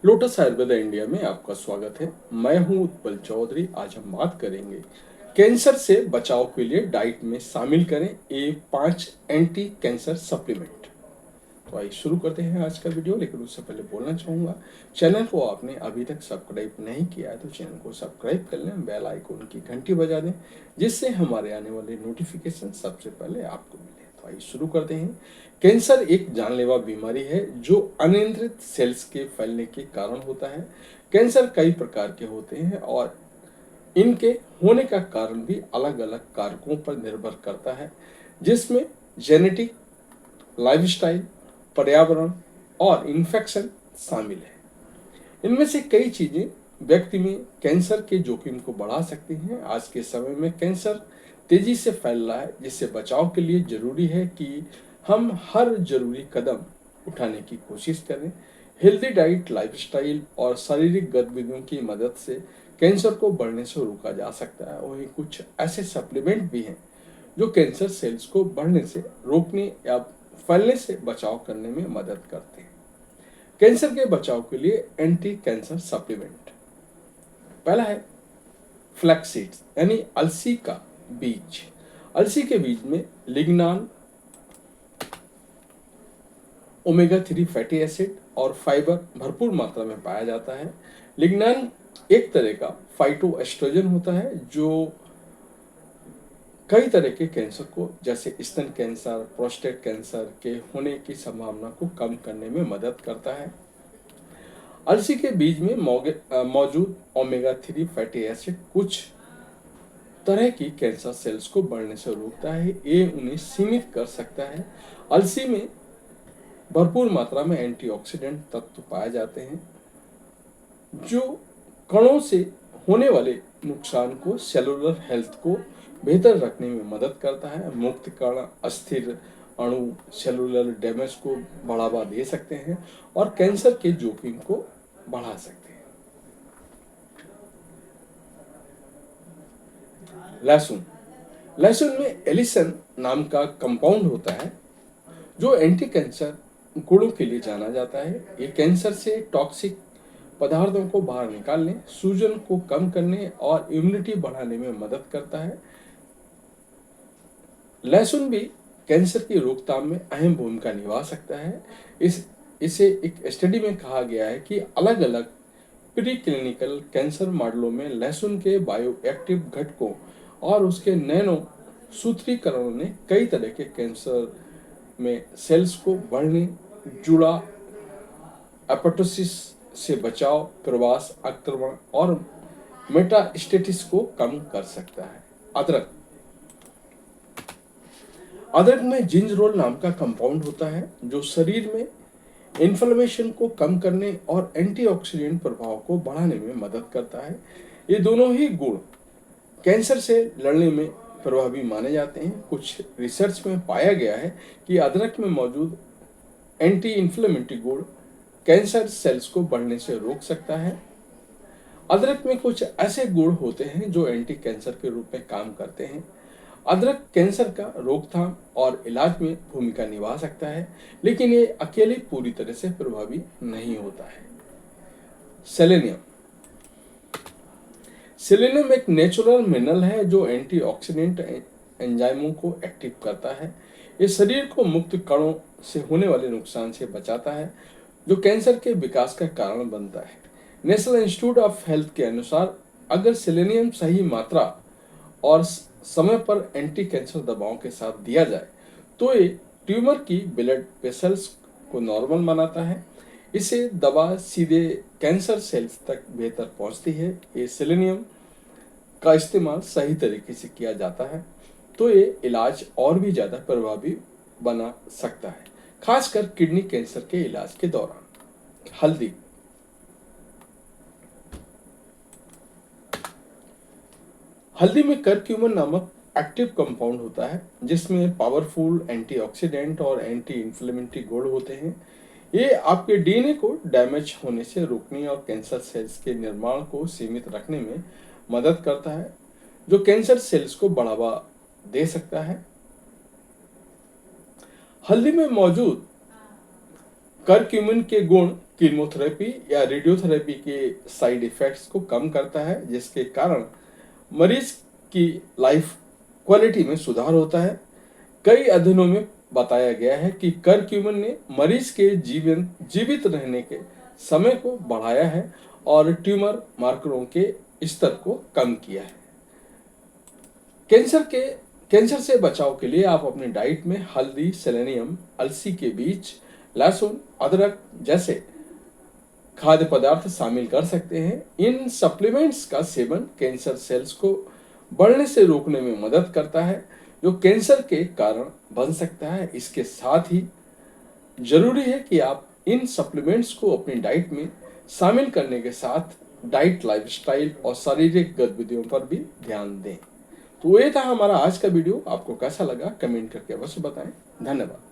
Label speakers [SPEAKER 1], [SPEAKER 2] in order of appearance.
[SPEAKER 1] Lotus Ayurveda India में आपका स्वागत है। मैं हूं उत्पल चौधरी। आज हम बात करेंगे कैंसर से बचाव के लिए डाइट में शामिल करें ये 5 एंटी कैंसर सप्लीमेंट। तो आइए शुरू करते हैं आज का वीडियो। लेकिन उससे पहले बोलना चाहूँगा, चैनल को आपने अभी तक सब्सक्राइब नहीं किया है तो चैनल को सब्सक्राइब कर लें, बेल आइकन की घंटी बजा दें, जिससे हमारे आने वाले नोटिफिकेशन सबसे पहले आपको मिले। तो आइए शुरू करते हैं। कैंसर एक जानलेवा बीमारी है जो अनियंत्रित सेल्स के फैलने के कारण होता है। कैंसर कई प्रकार के होते हैं और इनके होने का कारण भी अलग अलग कारकों पर निर्भर करता है, जिसमें जेनेटिक, लाइफस्टाइल, पर्यावरण और इन्फेक्शन शामिल है। इनमें से कई चीजें व्यक्ति में कैंसर के जोखिम को बढ़ा सकती हैं। आज के समय में कैंसर तेजी से फैल रहा है, जिससे बचाव के लिए जरूरी है कि हम हर जरूरी कदम उठाने की कोशिश करें। हेल्दी डाइट, लाइफस्टाइल और शारीरिक गतिविधियों की मदद से कैंसर को बढ़ने से रोका जा सकता है। वहीं कुछ ऐसे सप्लीमेंट भी हैं जो कैंसर सेल्स को बढ़ने से रोकने या फैलने से बचाव करने में मदद करते हैं। कैंसर के बचाव के लिए एंटी कैंसर सप्लीमेंट। पहला है फ्लैक्स सीड्स यानी अलसी का बीज। अलसी के बीज में लिग्नान, ओमेगा 3 फैटी एसिड और फाइबर भरपूर मात्रा में पाया जाता है। लिग्नान एक तरह का फाइटोएस्ट्रोजन होता है जो कई तरह के कैंसर को, जैसे स्तन कैंसर, प्रोस्टेट कैंसर के होने की संभावना को कम करने में मदद करता है। अलसी के बीज में मौजूद ओमेगा 3 फैटी एसिड कुछ तरह की कैंसर सेल्स को बढ़ने से रोकता है, ये उन्हें सीमित कर सकता है। अलसी में भरपूर मात्रा में एंटीऑक्सीडेंट तत्व पाए जाते हैं जो कणों से होने वाले नुकसान को, सेलुलर हेल्थ को बेहतर रखने में मदद करता है। मुक्त कण, अस्थिर अणु सेलुलर डैमेज को बढ़ावा दे सकते हैं और कैंसर के जोखिम को बढ़ा सकते हैं। लहसुन। लहसुन में एलिसन नाम का कंपाउंड होता है जो एंटी कैंसर गुणों के लिए जाना जाता है। ये कैंसर से टॉक्सिक पदार्थों को बाहर निकालने, सूजन को कम करने और इम्यूनिटी बढ़ाने में मदद करता है। लहसुन भी कैंसर की रोकथाम में अहम भूमिका निभा सकता है। इसे एक स्टडी में कहा गया है कि अलग अलग प्री क्लिनिकल कैंसर मॉडलों में लहसुन के बायोएक्टिव घटकों और उसके नैनो सूत्रीकरणों ने कई तरह के कैंसर में सेल्स को बढ़ने, जुड़ा एपोप्टोसिस से बचाव, प्रवास, आक्रमण और मेटास्टेसिस को कम कर सकता है। अदरक। अदरक में जिंजरोल नाम का कंपाउंड होता है जो शरीर में इन्फ्लेमेशन को कम करने और एंटीऑक्सीडेंट प्रभाव को बढ़ाने में मदद करता है। ये दोनों ही गुण कैंसर से लड़ने में प्रभावी माने जाते हैं। कुछ रिसर्च में पाया गया है कि अदरक में मौजूद एंटी इन्फ्लेमेटरी गुण कैंसर सेल्स को बढ़ने से रोक सकता है। अदरक में कुछ ऐसे गुण होते हैं जो एंटी कैंसर के रूप में काम करते हैं। अदरक कैंसर का रोकथाम और इलाज में भूमिका निभा सकता है, लेकिन ये अकेले पूरी तरह से प्रभावी नहीं होता है। सेलेनियम। सेलेनियम एक नेचुरल मिनरल है जो एंटीऑक्सीडेंट एंजाइमों को एक्टिव करता है। ये शरीर को मुक्त कणों से होने वाले नुकसान से बचाता है जो कैंसर के विकास का कारण बनता है। नेशनल इंस्टीट्यूट ऑफ हेल्थ के अनुसार अगर सेलेनियम सही मात्रा और समय पर एंटी कैंसर दवाओं के साथ दिया जाए तो ये ट्यूमर की ब्लड वेसल्स को नॉर्मल बनाता है। इसे दवा सीधे कैंसर सेल्स तक बेहतर पहुंचती है। ये सेलेनियम का इस्तेमाल सही तरीके से किया जाता है तो ये इलाज और भी ज़्यादा प्रभावी बना सकता है, खासकर किडनी कैंसर के इलाज के दौरान। हल्दी। हल्दी में करक्यूमिन नामक एक्टिव कंपाउंड होता है जिसमें पावरफुल एंटीऑक्सीडेंट और एंटी इन्फ्लेमेटरी गुण होते हैं। ये आपके डीएनए को डैमेज होने से रोकने और कैंसर सेल्स के निर्माण को सीमित रखने में मदद करता है, जो कैंसर सेल्स को बढ़ावा दे सकता है। हल्दी में मौजूद करक्यूमिन के गुण कीमोथेरेपी या रेडियोथेरेपी के साइड इफेक्ट्स को कम करता है, जिसके कारण मरीज की लाइफ क्वालिटी में सुधार होता है। कई अध्ययनों में बताया गया है कि करक्यूमिन ने मरीज के जीवित रहने के समय को बढ़ाया है और ट्यूमर मार्करों के स्तर को कम किया है। कैंसर से बचाव के लिए आप अपनी डाइट में हल्दी, सेलेनियम, अलसी के बीज, लहसुन, अदरक जैसे खाद्य पदार्थ शामिल कर सकते हैं। इन सप्लीमेंट्स का सेवन कैंसर सेल्स को बढ़ने से रोकने में मदद करता है, जो कैंसर के कारण बन सकता है। इसके साथ ही जरूरी है कि आप इन सप्लीमेंट्स को अपनी डाइट में शामिल करने के साथ डाइट, लाइफस्टाइल और शारीरिक गतिविधियों पर भी ध्यान दें। तो ये था हमारा आज का वीडियो। आपको कैसा लगा कमेंट करके अवश्य बताएं। धन्यवाद।